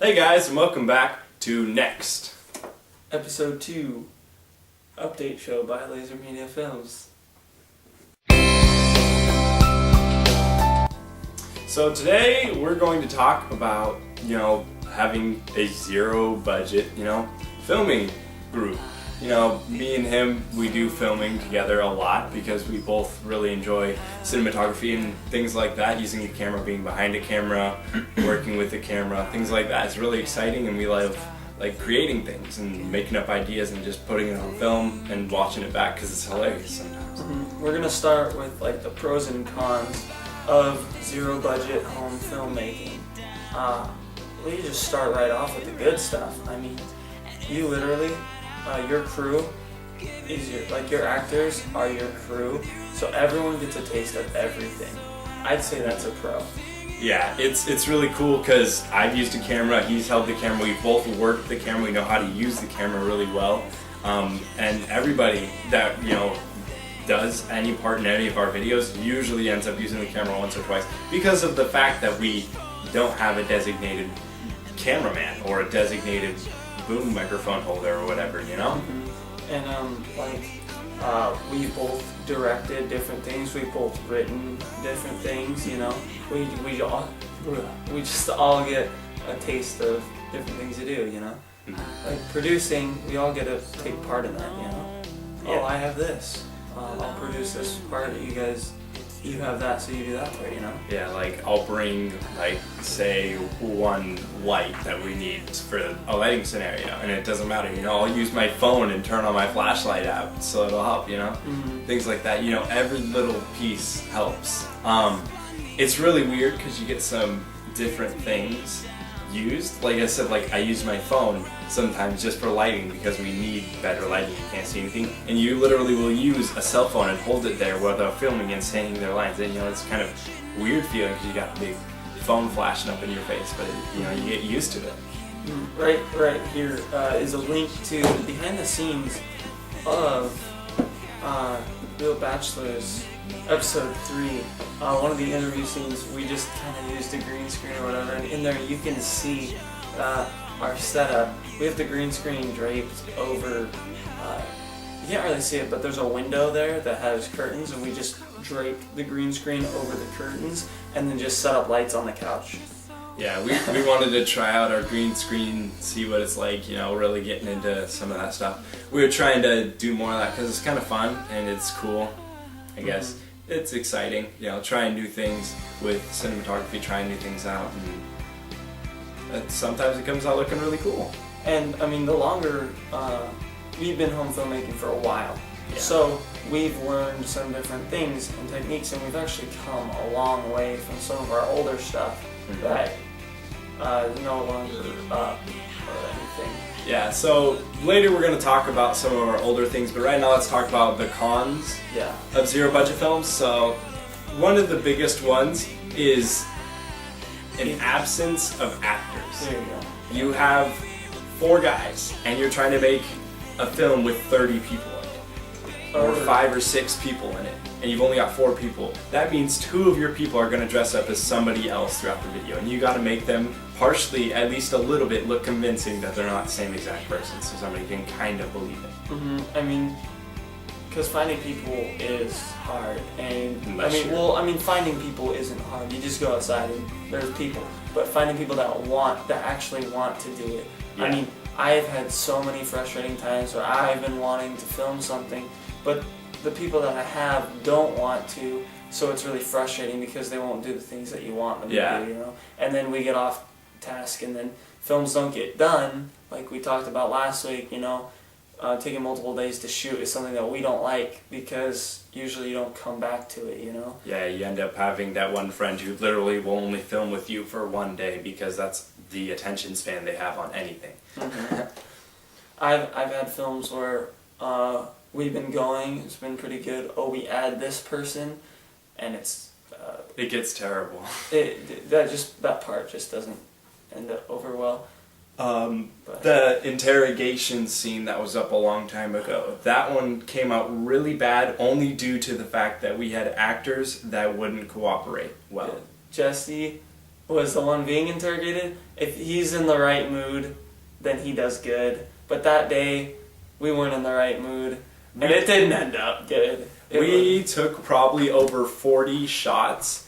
Hey guys, and welcome back to Next. Episode 2, Update Show by Laser Media Films. So today we're going to talk about, having a zero budget, filming group. Me and him, we do filming together a lot because we both really enjoy cinematography and things like that, using the camera, being behind a camera, working with the camera, things like that. It's really exciting, and we love creating things and making up ideas and just putting it on film and watching it back because it's hilarious sometimes. We're going to start with the pros and cons of zero budget home filmmaking. We just start right off with the good stuff. I mean, you literally, your crew is your actors are your crew, so everyone gets a taste of everything. I'd say that's a pro. Yeah, it's really cool because I've used a camera, he's held the camera, we both worked the camera, we know how to use the camera really well, and everybody that does any part in any of our videos usually ends up using the camera once or twice because of the fact that we don't have a designated cameraman or a designated boom microphone holder or whatever, And we both directed different things, we both written different things, we just all get a taste of different things to do, Like producing, we all get to take part in that, Yeah. Oh, I have this, I'll produce this part, you have that, so you do that part, Yeah, I'll bring, say, one light that we need for a lighting scenario, and it doesn't matter, I'll use my phone and turn on my flashlight app, so it'll help, Things like that, every little piece helps. It's really weird because you get some different things used. Like I said, I use my phone sometimes just for lighting because we need better lighting, you can't see anything, and you literally will use a cell phone and hold it there while they're filming and saying their lines, and it's kind of weird feeling because you got the big phone flashing up in your face, but you get used to it. Right here is a link to the behind the scenes of Bill Bachelor's episode 3, one of the interview scenes. We just kind of used a green screen or whatever, and in there you can see our setup. We have the green screen draped over, you can't really see it, but there's a window there that has curtains, and we just draped the green screen over the curtains and then just set up lights on the couch. Yeah, we wanted to try out our green screen, see what it's like, really getting into some of that stuff. We were trying to do more of that because it's kind of fun and it's cool, I guess. It's exciting, trying new things with cinematography, trying new things out, and sometimes it comes out looking really cool. And I mean, the longer, we've been home filmmaking for a while, yeah. So we've learned some different things and techniques, and we've actually come a long way from some of our older stuff that no longer up or anything. Yeah, so later we're going to talk about some of our older things, but right now let's talk about the cons of zero budget films. So one of the biggest ones is an absence of actors. There you go. You have 4 guys and you're trying to make a film with 30 people in it, or 5 or 6 people in it, and you've only got 4 people. That means 2 of your people are going to dress up as somebody else throughout the video, and you got to make them partially, at least a little bit, look convincing that they're not the same exact person, so somebody can kind of believe it. I mean, because finding people is hard, and finding people isn't hard. You just go outside and there's people, but finding people that actually want to do it. Yeah. I mean, I've had so many frustrating times where I've been wanting to film something, but the people that I have don't want to, so it's really frustrating because they won't do the things that you want them to do, And then we get off task, and then films don't get done, like we talked about last week, taking multiple days to shoot is something that we don't like because usually you don't come back to it, Yeah, you end up having that one friend who literally will only film with you for one day because that's the attention span they have on anything. I've had films where we've been going, it's been pretty good. Oh, we add this person, and it gets terrible. That part just doesn't end up over well. The interrogation scene that was up a long time ago, that one came out really bad only due to the fact that we had actors that wouldn't cooperate well. Jesse was the one being interrogated. If he's in the right mood, then he does good. But that day, we weren't in the right mood, and it didn't end up good. We took probably over 40 shots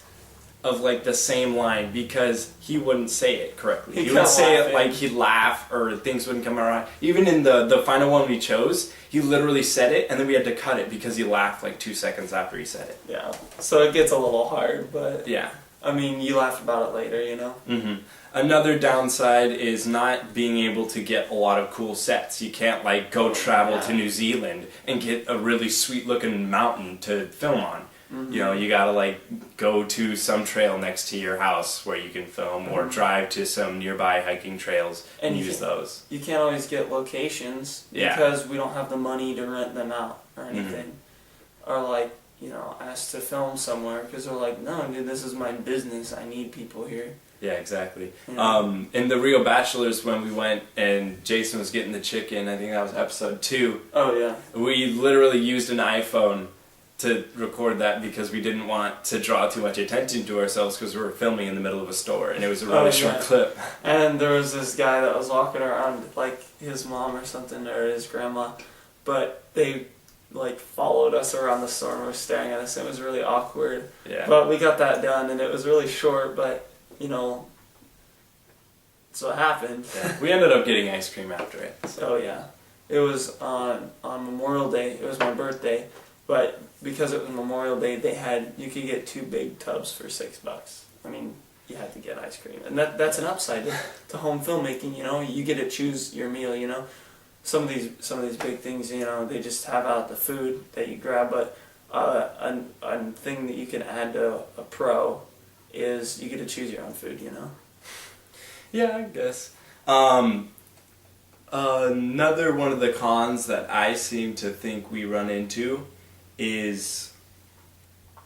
of like the same line because he wouldn't say it correctly. He would say it like he'd laugh or things wouldn't come around. Even in the final one we chose, he literally said it and then we had to cut it because he laughed like 2 seconds after he said it. Yeah, so it gets a little hard, but yeah. I mean, you laugh about it later, you know? Mm-hmm. Another downside is not being able to get a lot of cool sets. You can't like go travel to New Zealand and get a really sweet looking mountain to film on. Mm-hmm. You know, you gotta like go to some trail next to your house where you can film, or drive to some nearby hiking trails and use those. You can't always get locations because we don't have the money to rent them out or anything. Or like, you know, asked to film somewhere because they're like, no, dude, this is my business. I need people here. Yeah, exactly. Yeah. In the Real Bachelors, when we went and Jason was getting the chicken, I think that was episode 2. Oh, yeah. We literally used an iPhone to record that because we didn't want to draw too much attention to ourselves because we were filming in the middle of a store and it was a really short clip. And there was this guy that was walking around like his mom or something, or his grandma, but they like followed us around the store and were staring at us. It was really awkward. Yeah. But we got that done and it was really short, but you know, so it happened. Yeah. We ended up getting ice cream after it. So. Oh yeah. It was on Memorial Day. It was my birthday. But because it was Memorial Day, you could get 2 big tubs for $6. I mean, you had to get ice cream, and that's an upside to home filmmaking. You know, you get to choose your meal. You know, some of these big things, you know, they just have out the food that you grab. But a thing that you can add to a pro is you get to choose your own food. You know. Yeah, I guess. Another one of the cons that I seem to think we run into is,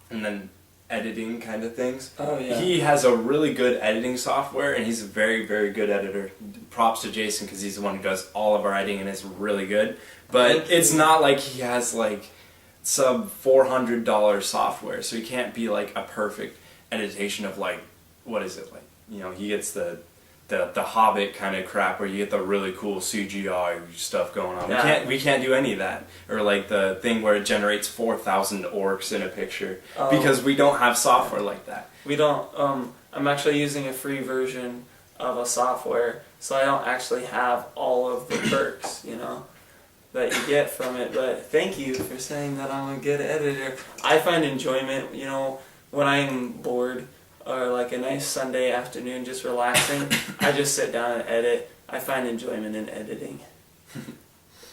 and then editing kind of things. Oh yeah. He has a really good editing software, and he's a very, very good editor. Props to Jason because he's the one who does all of our editing, and it's really good. But it's not like he has like some $400 software, so he can't be like a perfect editation of like, what is it like? You know, he gets the Hobbit kind of crap where you get the really cool CGI stuff going on. Yeah. We can't do any of that. Or like the thing where it generates 4,000 orcs in a picture because we don't have software like that. We don't. I'm actually using a free version of a software, so I don't actually have all of the perks, you know, that you get from it. But thank you for saying that I'm a good editor. I find enjoyment, you know, when I'm bored. Or like a nice Sunday afternoon just relaxing, I just sit down and edit. I find enjoyment in editing.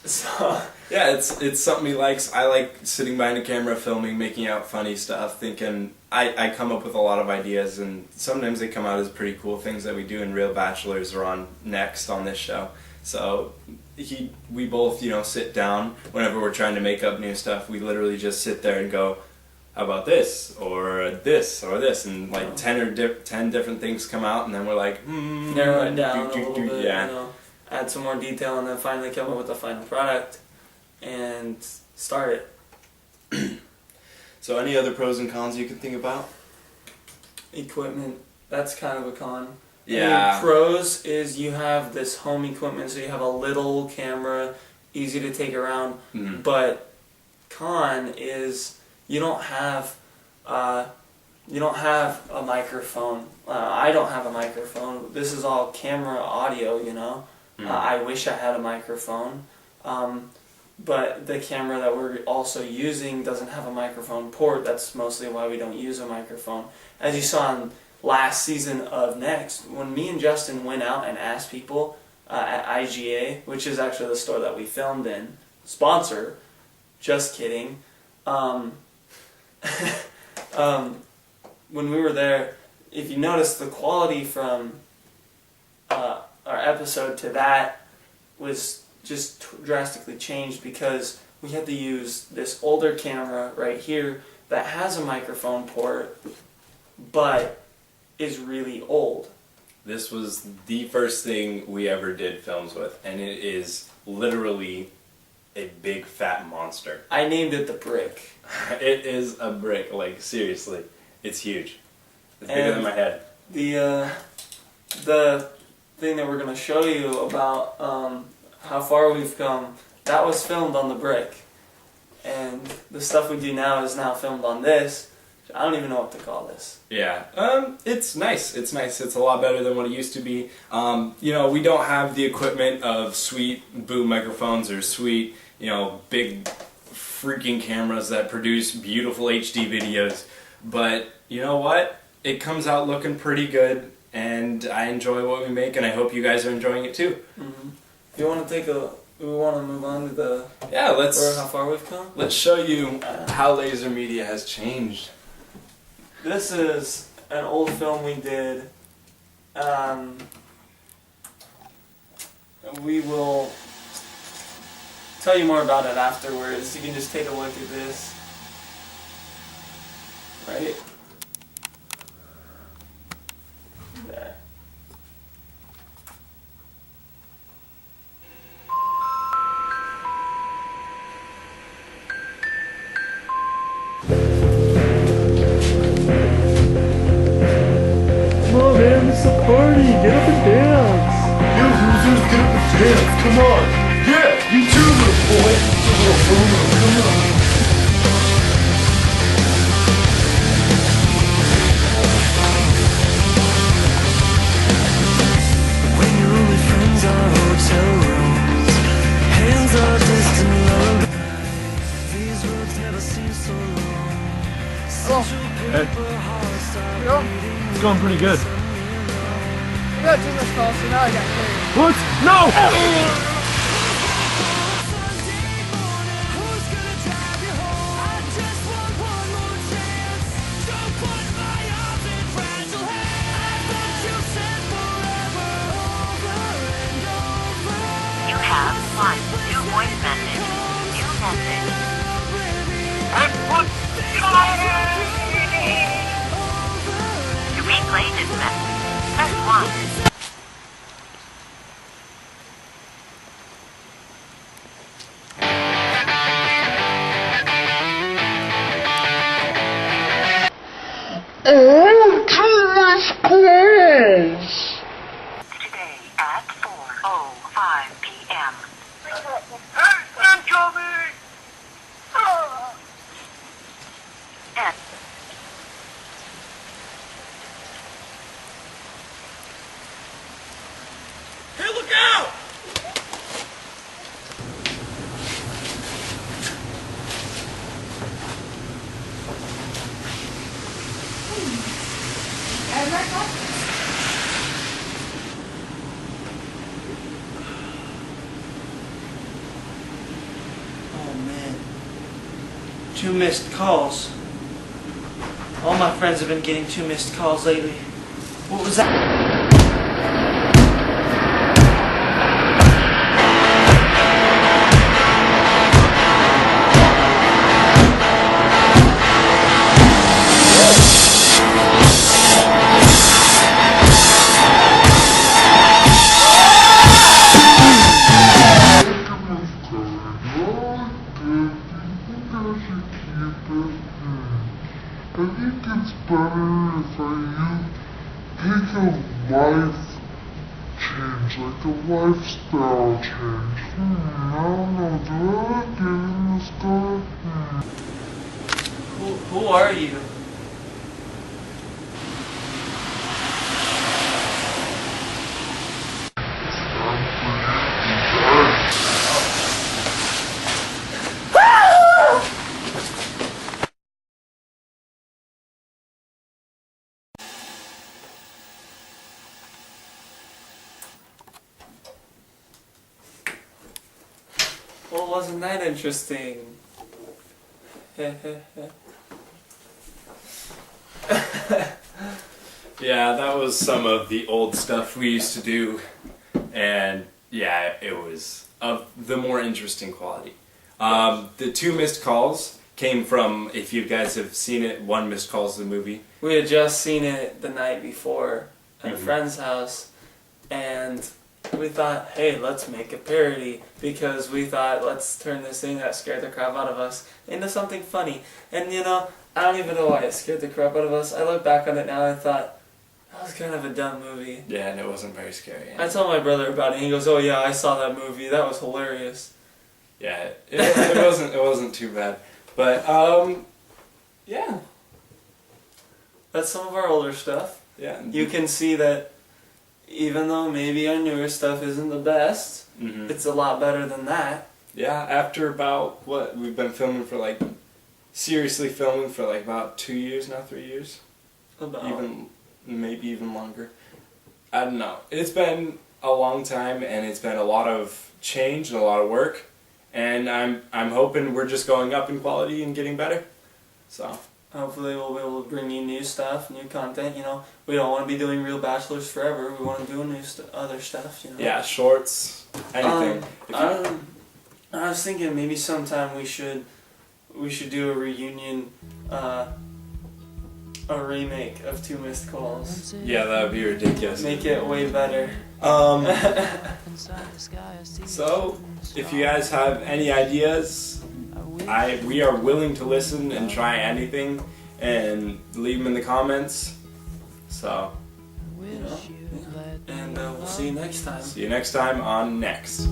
So yeah, it's something he likes. I like sitting behind a camera, filming, making out funny stuff, thinking I come up with a lot of ideas, and sometimes they come out as pretty cool things that we do in Real Bachelors or on next on this show. So we both, you know, sit down whenever we're trying to make up new stuff. We literally just sit there and go, how about this, or this, or this, and like 10 different things come out, and then we're like, narrow it down a little bit, yeah. You know, add some more detail, and then finally come up with a final product, and start it. So any other pros and cons you can think about? Equipment, that's kind of a con. Yeah. I mean, pros is you have this home equipment, so you have a little camera, easy to take around, but con is you don't have a microphone. I don't have a microphone. This is all camera audio, you know. I wish I had a microphone, but the camera that we're also using doesn't have a microphone port. That's mostly why we don't use a microphone. As you saw in last season of Next, when me and Justin went out and asked people at IGA, which is actually the store that we filmed in, sponsor, just kidding, when we were there, if you notice, the quality from our episode to that was just drastically changed because we had to use this older camera right here that has a microphone port but is really old. This was the first thing we ever did films with, and it is literally a big fat monster. I named it the Brick. It is a brick, like seriously. It's huge. It's bigger than my head. The thing that we're gonna show you about how far we've come, that was filmed on the brick, and the stuff we do now is now filmed on this. I don't even know what to call this. Yeah, it's nice. It's nice. It's a lot better than what it used to be. You know, we don't have the equipment of sweet boom microphones or sweet, you know, big freaking cameras that produce beautiful HD videos. But you know what? It comes out looking pretty good, and I enjoy what we make, and I hope you guys are enjoying it too. Mm-hmm. If you want to we want to move on to the how far we've come. Let's show you how laser media has changed. This is an old film we did. We will tell you more about it afterwards. You can just take a look at this. Right? There. Come on, man, it's a party. Get up and dance. You losers, get up and dance. Come on. Yeah, you too, little boy. Come on. When your only friends are hotel rooms, hands are distant love. These roads never seem so long. Hey. It's going pretty good. I got too much calls, so now I got cleared. What? No! You have one new voice message. New message. To replay this message, press 1. Oh, Thomas, please. Today at 4:05 p.m. I'm coming! And Hey, look out! Oh man. 2 missed calls. All my friends have been getting 2 missed calls lately. What was that? I think it's better if I take a life change, like a lifestyle change. I don't know, do I like giving this guy? Who are you? Well, wasn't that interesting? Yeah, that was some of the old stuff we used to do, and yeah, it was of the more interesting quality. The 2 missed calls came from, if you guys have seen it, 1 Missed Calls the movie. We had just seen it the night before at a Mhm. friend's house, and we thought, hey, let's make a parody, because we thought, let's turn this thing that scared the crap out of us into something funny. And you know, I don't even know why it scared the crap out of us. I look back on it now and I thought, That was kind of a dumb movie. Yeah, and it wasn't very scary. I told my brother about it. He goes, "Oh yeah, I saw that movie. That was hilarious." Yeah, it wasn't too bad, but yeah, That's some of our older stuff. yeah. You can see that even though maybe our newer stuff isn't the best, Mhm. it's a lot better than that. Yeah, after about what we've been filming for like, seriously filming for like about 2 years now, 3 years, About maybe even longer. I don't know. It's been a long time, and it's been a lot of change and a lot of work, and I'm hoping we're just going up in quality and getting better. So hopefully we'll be able to bring you new stuff, new content. You know, we don't want to be doing Real Bachelors forever. We want to do new other stuff. You know. yeah, shorts, anything. I was thinking maybe sometime we should do a reunion, a remake of Two Missed Calls. Yeah, that would be ridiculous. Make it way better. So, if you guys have any ideas, we are willing to listen and try anything, and leave them in the comments. So, You know, and we'll see you next time. see you next time on Next.